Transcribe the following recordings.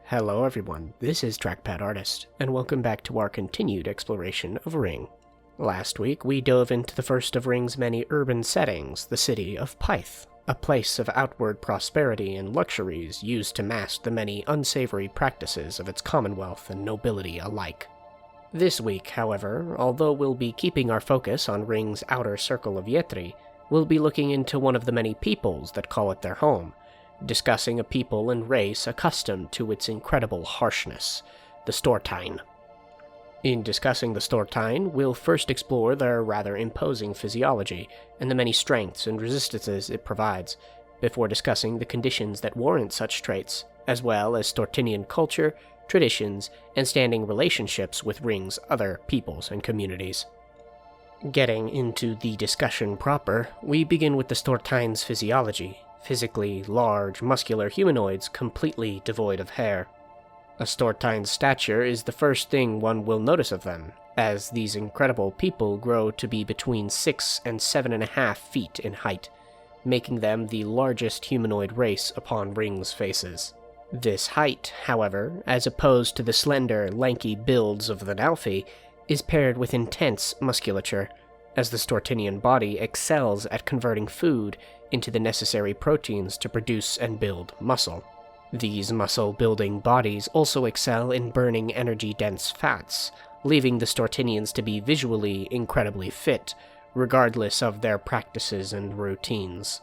Hello everyone, this is Trackpad Artist, and welcome back to our continued exploration of Ryng. Last week, we dove into the first of Ryng's many urban settings, the city of Pyth, a place of outward prosperity and luxuries used to mask the many unsavory practices of its commonwealth and nobility alike. This week, however, although we'll be keeping our focus on Ryng's outer circle of Yetri, we'll be looking into one of the many peoples that call it their home, discussing a people and race accustomed to its incredible harshness, the Stortein. In discussing the Stortein, we'll first explore their rather imposing physiology and the many strengths and resistances it provides, before discussing the conditions that warrant such traits, as well as Stortinian culture, traditions, and standing relationships with Ryng's other peoples and communities. Getting into the discussion proper, we begin with the Stortein's physiology. Physically large, muscular humanoids completely devoid of hair. A Stortein's stature is the first thing one will notice of them, as these incredible people grow to be between 6 and 7.5 feet in height, making them the largest humanoid race upon Ryng's faces. This height, however, as opposed to the slender, lanky builds of the Nalfi, is paired with intense musculature, as the Stortinian body excels at converting food into the necessary proteins to produce and build muscle. These muscle-building bodies also excel in burning energy-dense fats, leaving the Stortinians to be visually incredibly fit, regardless of their practices and routines.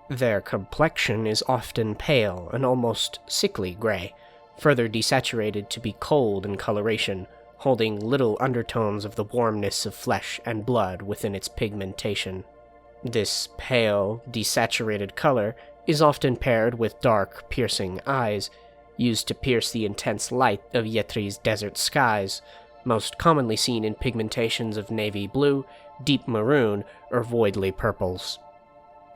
Their complexion is often pale and almost sickly gray, further desaturated to be cold in coloration, holding little undertones of the warmness of flesh and blood within its pigmentation. This pale, desaturated color is often paired with dark, piercing eyes, used to pierce the intense light of Yetri's desert skies, most commonly seen in pigmentations of navy blue, deep maroon, or voidly purples.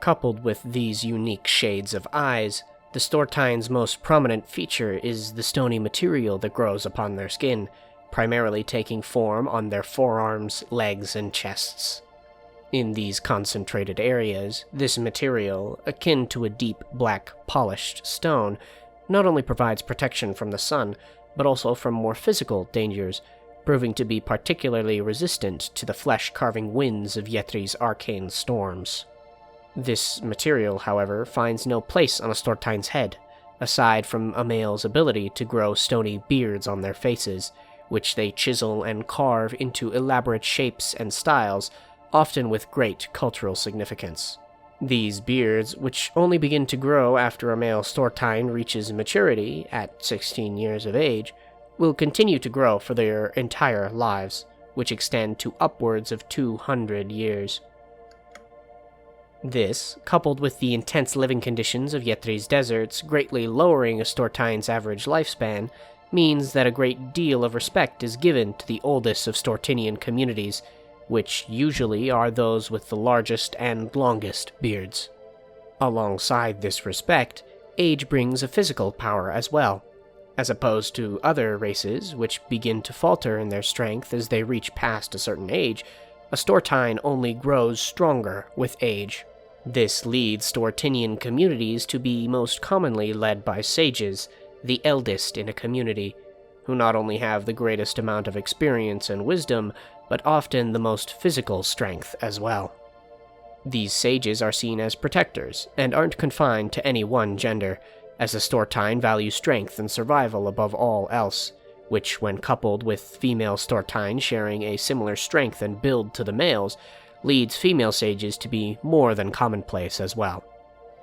Coupled with these unique shades of eyes, the Stortein's most prominent feature is the stony material that grows upon their skin, primarily taking form on their forearms, legs, and chests. In these concentrated areas, this material, akin to a deep, black, polished stone, not only provides protection from the sun, but also from more physical dangers, proving to be particularly resistant to the flesh-carving winds of Yetri's arcane storms. This material, however, finds no place on a Stortein's head, aside from a male's ability to grow stony beards on their faces, which they chisel and carve into elaborate shapes and styles, often with great cultural significance. These beards, which only begin to grow after a male Stortein reaches maturity at 16 years of age, will continue to grow for their entire lives, which extend to upwards of 200 years. This, coupled with the intense living conditions of Yetri's deserts greatly lowering a Stortein's average lifespan, means that a great deal of respect is given to the oldest of Stortinian communities, which usually are those with the largest and longest beards. Alongside this respect, age brings a physical power as well. As opposed to other races, which begin to falter in their strength as they reach past a certain age, a Stortein only grows stronger with age. This leads Stortinian communities to be most commonly led by sages, the eldest in a community, who not only have the greatest amount of experience and wisdom, but often the most physical strength as well. These sages are seen as protectors, and aren't confined to any one gender, as the Stortein value strength and survival above all else, which, when coupled with female Stortein sharing a similar strength and build to the males, leads female sages to be more than commonplace as well.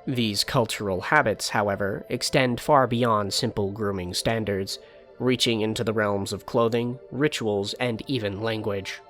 These cultural habits, however, extend far beyond simple grooming standards, reaching into the realms of clothing, rituals, and even language.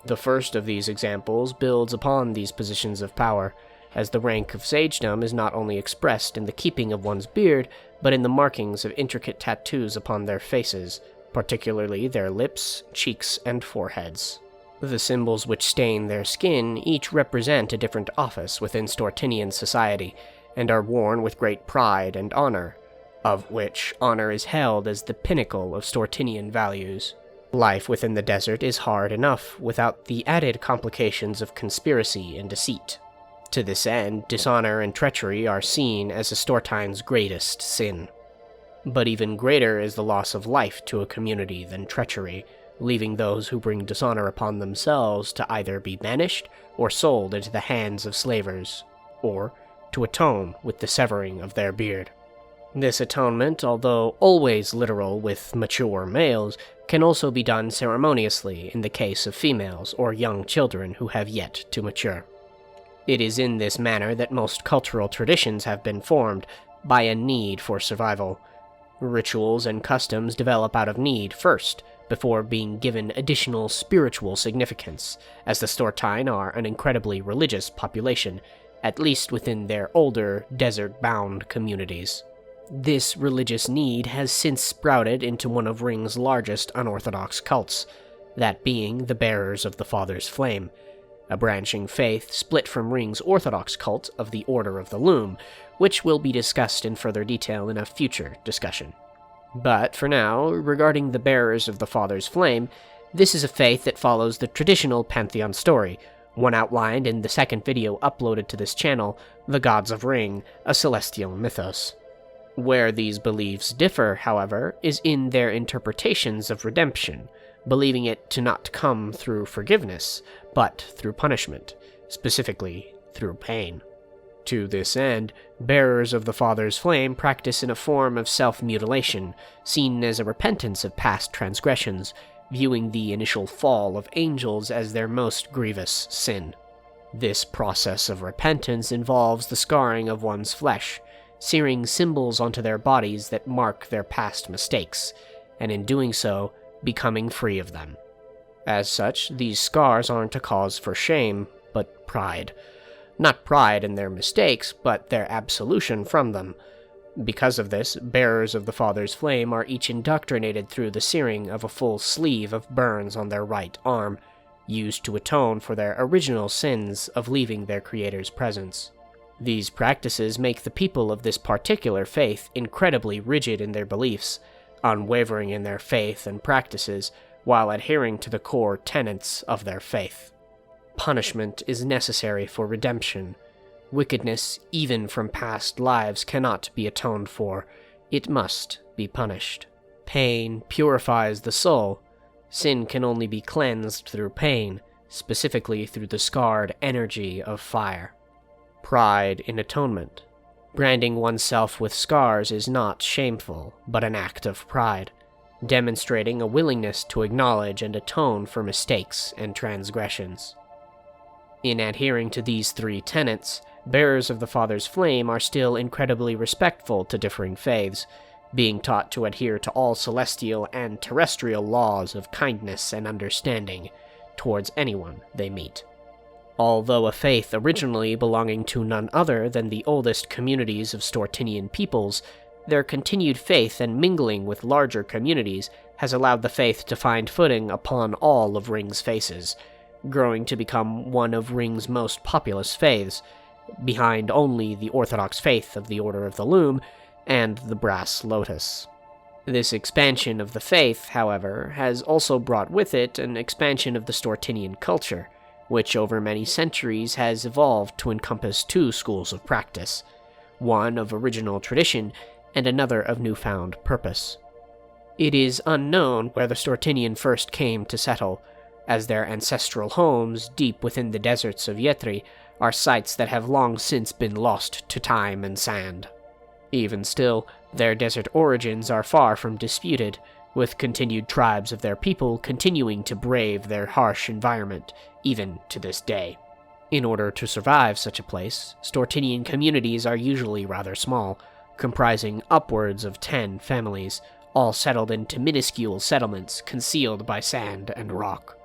The first of these examples builds upon these positions of power, as the rank of sagedom is not only expressed in the keeping of one's beard, but in the markings of intricate tattoos upon their faces, particularly their lips, cheeks, and foreheads. The symbols which stain their skin each represent a different office within Stortinian society, and are worn with great pride and honor, of which honor is held as the pinnacle of Stortinian values. Life within the desert is hard enough without the added complications of conspiracy and deceit. To this end, dishonor and treachery are seen as a Stortein's greatest sin. But even greater is the loss of life to a community than treachery, leaving those who bring dishonor upon themselves to either be banished or sold into the hands of slavers, or to atone with the severing of their beard. This atonement, although always literal with mature males, can also be done ceremoniously in the case of females or young children who have yet to mature. It is in this manner that most cultural traditions have been formed, by a need for survival. Rituals and customs develop out of need first, before being given additional spiritual significance, as the Stortein are an incredibly religious population, at least within their older, desert-bound communities. This religious need has since sprouted into one of Ryng's largest unorthodox cults, that being the Bearers of the Father's Flame, a branching faith split from Ryng's orthodox cult of the Order of the Loom, which will be discussed in further detail in a future discussion. But for now, regarding the Bearers of the Father's Flame, this is a faith that follows the traditional pantheon story, one outlined in the second video uploaded to this channel, The Gods of Ryng, a Celestial Mythos. Where these beliefs differ, however, is in their interpretations of redemption, believing it to not come through forgiveness, but through punishment, specifically through pain. To this end, Bearers of the Father's Flame practice in a form of self-mutilation, seen as a repentance of past transgressions, viewing the initial fall of angels as their most grievous sin. This process of repentance involves the scarring of one's flesh, searing symbols onto their bodies that mark their past mistakes, and in doing so, becoming free of them. As such, these scars aren't a cause for shame, but pride. Not pride in their mistakes, but their absolution from them. Because of this, Bearers of the Father's Flame are each indoctrinated through the searing of a full sleeve of burns on their right arm, used to atone for their original sins of leaving their Creator's presence. These practices make the people of this particular faith incredibly rigid in their beliefs, unwavering in their faith and practices, while adhering to the core tenets of their faith. Punishment is necessary for redemption. Wickedness, even from past lives, cannot be atoned for. It must be punished. Pain purifies the soul. Sin can only be cleansed through pain, specifically through the scarred energy of fire. Pride in atonement. Branding oneself with scars is not shameful, but an act of pride, demonstrating a willingness to acknowledge and atone for mistakes and transgressions. In adhering to these three tenets, Bearers of the Father's Flame are still incredibly respectful to differing faiths, being taught to adhere to all celestial and terrestrial laws of kindness and understanding towards anyone they meet. Although a faith originally belonging to none other than the oldest communities of Storteinian peoples, their continued faith and mingling with larger communities has allowed the faith to find footing upon all of Ryng's faces, growing to become one of Ryng's most populous faiths, behind only the Orthodox faith of the Order of the Loom and the Brass Lotus. This expansion of the faith, however, has also brought with it an expansion of the Storteinian culture, which over many centuries has evolved to encompass two schools of practice, one of original tradition and another of newfound purpose. It is unknown where the Storteinian first came to settle, as their ancestral homes, deep within the deserts of Yetri, are sites that have long since been lost to time and sand. Even still, their desert origins are far from disputed, with continued tribes of their people continuing to brave their harsh environment, even to this day. In order to survive such a place, Storteinian communities are usually rather small, comprising upwards of 10 families, all settled into minuscule settlements concealed by sand and rock.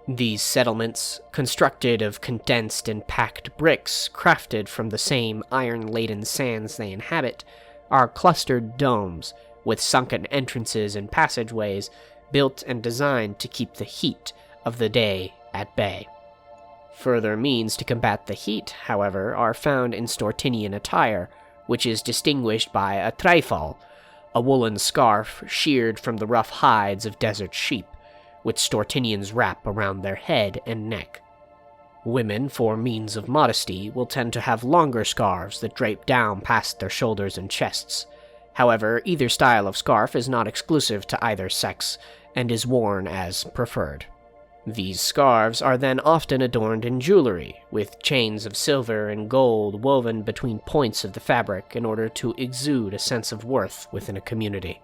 These settlements, constructed of condensed and packed bricks crafted from the same iron-laden sands they inhabit, are clustered domes, with sunken entrances and passageways built and designed to keep the heat of the day at bay. Further means to combat the heat, however, are found in Storteinian attire, which is distinguished by a treifal, a woolen scarf sheared from the rough hides of desert sheep, which Storteinians wrap around their head and neck. Women, for means of modesty, will tend to have longer scarves that drape down past their shoulders and chests, However, either style of scarf is not exclusive to either sex, and is worn as preferred. These scarves are then often adorned in jewelry, with chains of silver and gold woven between points of the fabric in order to exude a sense of worth within a community.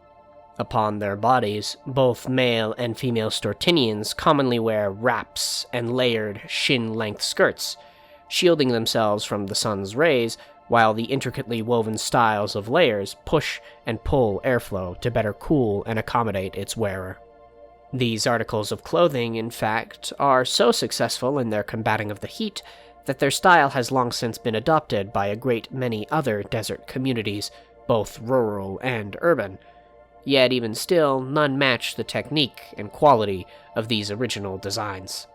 Upon their bodies, both male and female Storteinians commonly wear wraps and layered, shin-length skirts, shielding themselves from the sun's rays, while the intricately woven styles of layers push and pull airflow to better cool and accommodate its wearer. These articles of clothing, in fact, are so successful in their combating of the heat that their style has long since been adopted by a great many other desert communities, both rural and urban. Yet even still, none match the technique and quality of these original designs.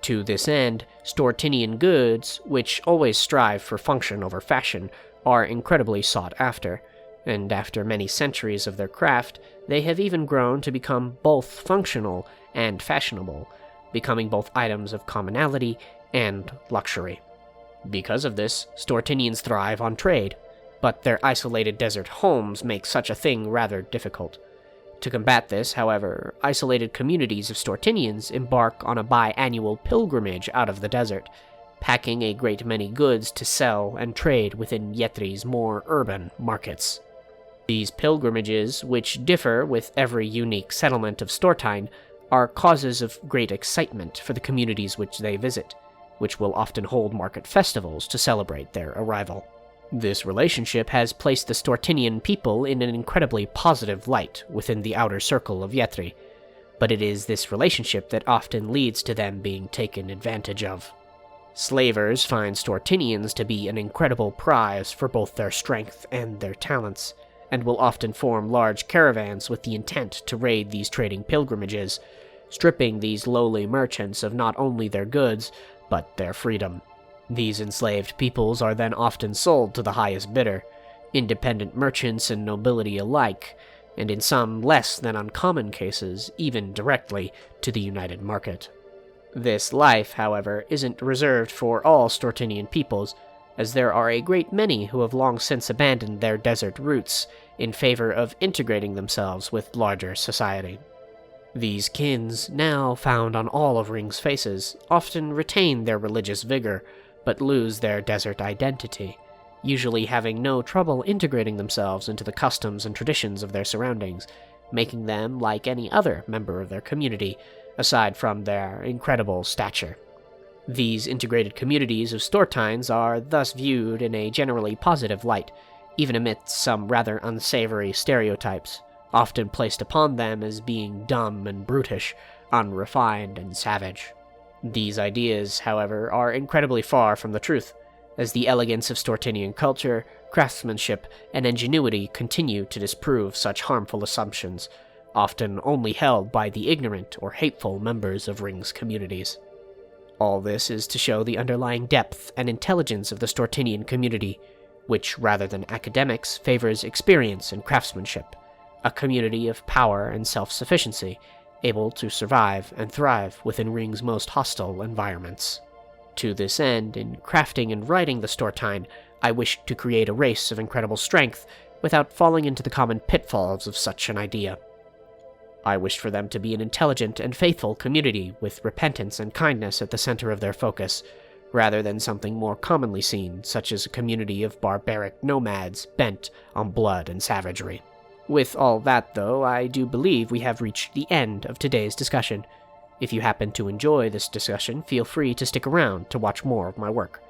To this end, Storteinian goods, which always strive for function over fashion, are incredibly sought after, and after many centuries of their craft, they have even grown to become both functional and fashionable, becoming both items of commonality and luxury. Because of this, Storteinians thrive on trade, but their isolated desert homes make such a thing rather difficult. To combat this, however, isolated communities of Storteinians embark on a biannual pilgrimage out of the desert, packing a great many goods to sell and trade within Yetri's more urban markets. These pilgrimages, which differ with every unique settlement of Stortein, are causes of great excitement for the communities which they visit, which will often hold market festivals to celebrate their arrival. This relationship has placed the Storteinian people in an incredibly positive light within the outer circle of Yetri, but it is this relationship that often leads to them being taken advantage of. Slavers find Storteinians to be an incredible prize for both their strength and their talents, and will often form large caravans with the intent to raid these trading pilgrimages, stripping these lowly merchants of not only their goods, but their freedom. These enslaved peoples are then often sold to the highest bidder, independent merchants and nobility alike, and in some less than uncommon cases, even directly to the united market. This life, however, isn't reserved for all Storteinian peoples, as there are a great many who have long since abandoned their desert roots in favor of integrating themselves with larger society. These kins, now found on all of Ryng's faces, often retain their religious vigor, but lose their desert identity, usually having no trouble integrating themselves into the customs and traditions of their surroundings, making them like any other member of their community, aside from their incredible stature. These integrated communities of Storteins are thus viewed in a generally positive light, even amidst some rather unsavory stereotypes, often placed upon them as being dumb and brutish, unrefined and savage. These ideas, however, are incredibly far from the truth, as the elegance of Storteinian culture, craftsmanship, and ingenuity continue to disprove such harmful assumptions, often only held by the ignorant or hateful members of Ryng's communities. All this is to show the underlying depth and intelligence of the Storteinian community, which, rather than academics, favors experience and craftsmanship, a community of power and self-sufficiency, able to survive and thrive within Ryng's most hostile environments. To this end, in crafting and writing the Stortein, I wished to create a race of incredible strength without falling into the common pitfalls of such an idea. I wished for them to be an intelligent and faithful community with repentance and kindness at the center of their focus, rather than something more commonly seen, such as a community of barbaric nomads bent on blood and savagery. With all that, though, I do believe we have reached the end of today's discussion. If you happen to enjoy this discussion, feel free to stick around to watch more of my work.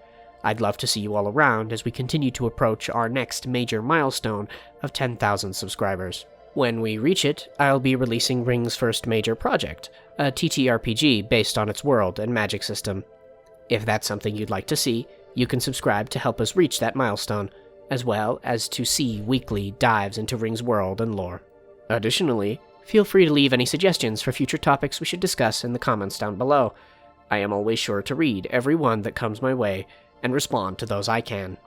I'd love to see you all around as we continue to approach our next major milestone of 10,000 subscribers. When we reach it, I'll be releasing Ryng's first major project, a TTRPG based on its world and magic system. If that's something you'd like to see, you can subscribe to help us reach that milestone, as well as to see weekly dives into Ryng's world and lore. Additionally, feel free to leave any suggestions for future topics we should discuss in the comments down below. I am always sure to read every one that comes my way and respond to those I can.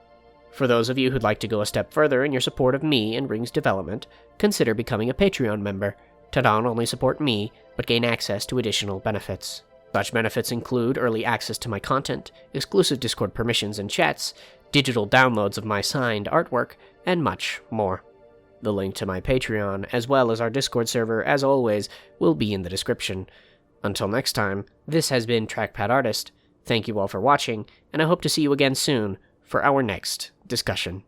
For those of you who'd like to go a step further in your support of me and Ryng's development, consider becoming a Patreon member to not only support me, but gain access to additional benefits. Such benefits include early access to my content, exclusive Discord permissions and chats, digital downloads of my signed artwork, and much more. The link to my Patreon, as well as our Discord server, as always, will be in the description. Until next time, this has been Trackpad Artist. Thank you all for watching, and I hope to see you again soon for our next discussion.